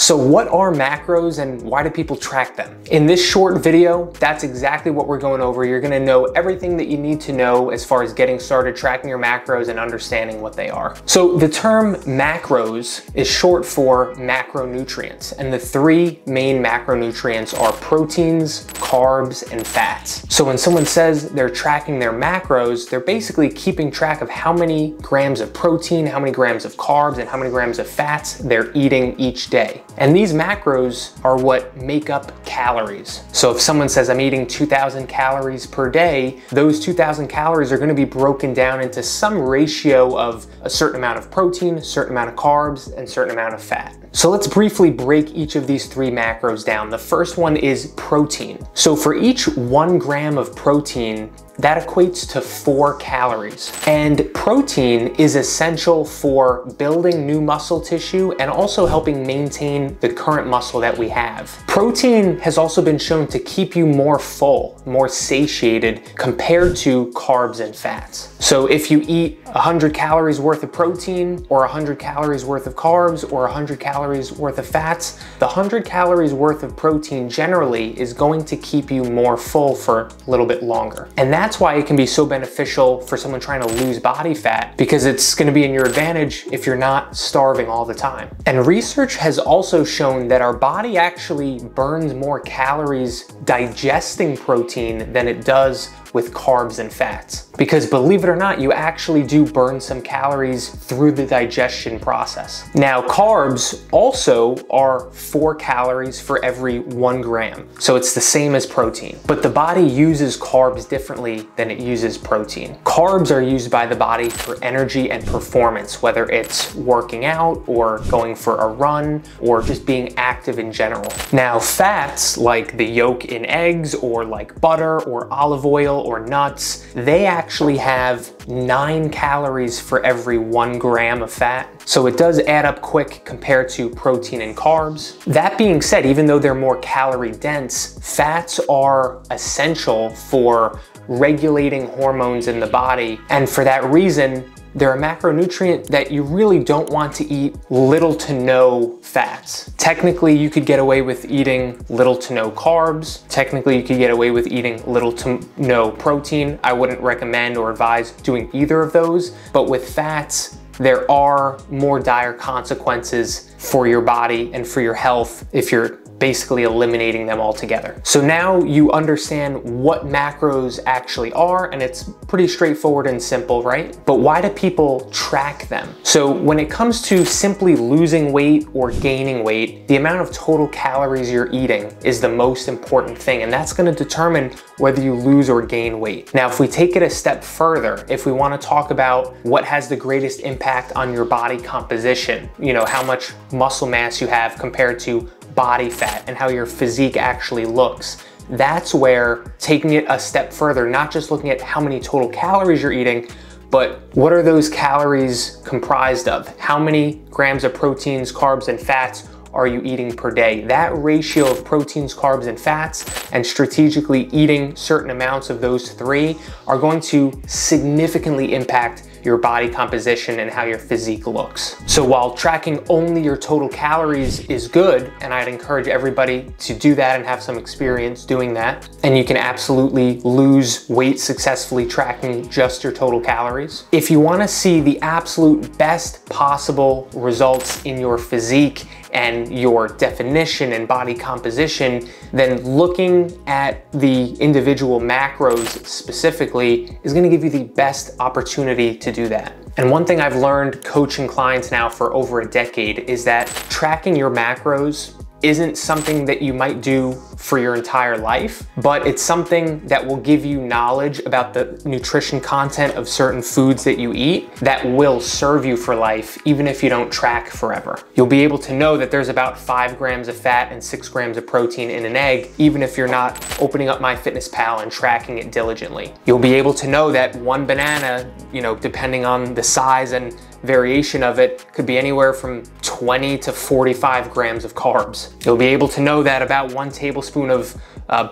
So what are macros and why do people track them? In this short video, that's exactly what we're going over. You're gonna know everything that you need to know as far as getting started tracking your macros and understanding what they are. So the term macros is short for macronutrients, and the three main macronutrients are proteins, carbs, and fats. So when someone says they're tracking their macros, they're basically keeping track of how many grams of protein, how many grams of carbs, and how many grams of fats they're eating each day. And these macros are what make up calories. So if someone says I'm eating 2,000 calories per day, those 2,000 calories are gonna be broken down into some ratio of a certain amount of protein, a certain amount of carbs, and a certain amount of fat. So let's briefly break each of these three macros down. The first one is protein. So for each 1 gram of protein, that equates to 4 calories. And protein is essential for building new muscle tissue and also helping maintain the current muscle that we have. Protein has also been shown to keep you more full, more satiated compared to carbs and fats. So if you eat 100 calories worth of protein or 100 calories worth of carbs or 100 calories worth of fats, the 100 calories worth of protein generally is going to keep you more full for a little bit longer. And that's why it can be so beneficial for someone trying to lose body fat, because it's going to be in your advantage if you're not starving all the time. And research has also shown that our body actually burns more calories digesting protein than it does with carbs and fats. Because believe it or not, you actually do burn some calories through the digestion process. Now, carbs also are 4 calories for every 1 gram. So it's the same as protein, but the body uses carbs differently than it uses protein. Carbs are used by the body for energy and performance, whether it's working out or going for a run or just being active in general. Now, fats like the yolk in eggs or like butter or olive oil or nuts, they actually have 9 calories for every 1 gram of fat. So it does add up quick compared to protein and carbs. That being said, even though they're more calorie dense, fats are essential for regulating hormones in the body. And for that reason, they're a macronutrient that you really don't want to eat little to no fats. Technically, you could get away with eating little to no carbs. Technically, you could get away with eating little to no protein. I wouldn't recommend or advise doing either of those. But with fats, there are more dire consequences for your body and for your health if you're basically eliminating them altogether. So now you understand what macros actually are, and it's pretty straightforward and simple, right? But why do people track them? So when it comes to simply losing weight or gaining weight, the amount of total calories you're eating is the most important thing, and that's gonna determine whether you lose or gain weight. Now, if we take it a step further, if we wanna talk about what has the greatest impact on your body composition, you know, how much muscle mass you have compared to body fat and how your physique actually looks, that's where taking it a step further, not just looking at how many total calories you're eating, but what are those calories comprised of? How many grams of proteins, carbs, and fats are you eating per day? That ratio of proteins, carbs, and fats, and strategically eating certain amounts of those three are going to significantly impact your body composition and how your physique looks. So while tracking only your total calories is good, and I'd encourage everybody to do that and have some experience doing that, and you can absolutely lose weight successfully tracking just your total calories. If you wanna see the absolute best possible results in your physique and your definition and body composition, then looking at the individual macros specifically is gonna give you the best opportunity to do that. And one thing I've learned coaching clients now for over a decade is that tracking your macros isn't something that you might do for your entire life, but it's something that will give you knowledge about the nutrition content of certain foods that you eat that will serve you for life, even if you don't track forever. You'll be able to know that there's about 5 grams of fat and 6 grams of protein in an egg, even if you're not opening up MyFitnessPal and tracking it diligently. You'll be able to know that one banana, you know, depending on the size and variation of it could be anywhere from 20 to 45 grams of carbs. You'll be able to know that about 1 tablespoon of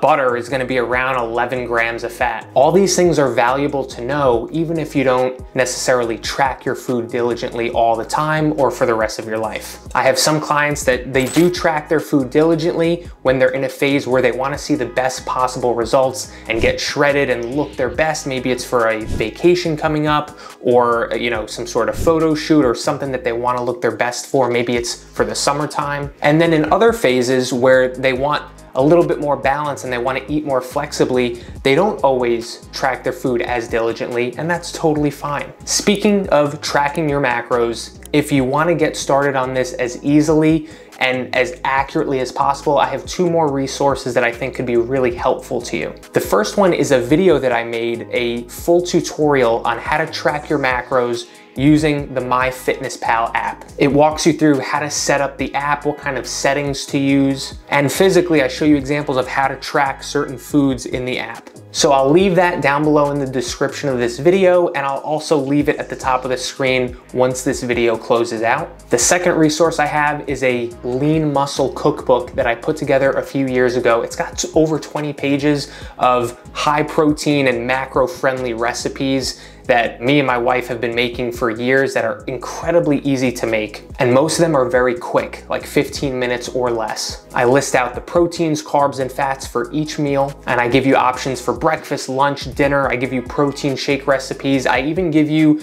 butter is gonna be around 11 grams of fat. All these things are valuable to know, even if you don't necessarily track your food diligently all the time or for the rest of your life. I have some clients that they do track their food diligently when they're in a phase where they wanna see the best possible results and get shredded and look their best. Maybe it's for a vacation coming up, or some sort of photo shoot or something that they wanna look their best for. Maybe it's for the summertime. And then in other phases where they want a little bit more balance and they want to eat more flexibly, they don't always track their food as diligently, and that's totally fine. Speaking of tracking your macros, if you want to get started on this as easily and as accurately as possible, I have 2 more resources that I think could be really helpful to you. The first one is a video that I made, a full tutorial on how to track your macros using the MyFitnessPal app. It walks you through how to set up the app, what kind of settings to use, and physically I show you examples of how to track certain foods in the app. So I'll leave that down below in the description of this video, and I'll also leave it at the top of the screen once this video closes out. The second resource I have is a lean muscle cookbook that I put together a few years ago. It's got over 20 pages of high protein and macro friendly recipes that me and my wife have been making for years that are incredibly easy to make. And most of them are very quick, like 15 minutes or less. I list out the proteins, carbs, and fats for each meal, and I give you options for breakfast, lunch, dinner. I give you protein shake recipes. I even give you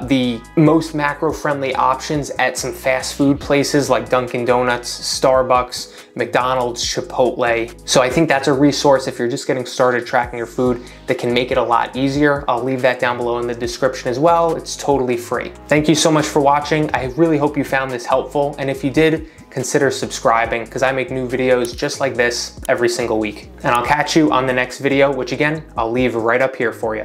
the most macro-friendly options at some fast food places like Dunkin' Donuts, Starbucks, McDonald's, Chipotle. So I think that's a resource if you're just getting started tracking your food that can make it a lot easier. I'll leave that down below in the description as well. It's totally free. Thank you so much for watching. I really hope you found this helpful. And if you did, consider subscribing because I make new videos just like this every single week. And I'll catch you on the next video, which again, I'll leave right up here for you.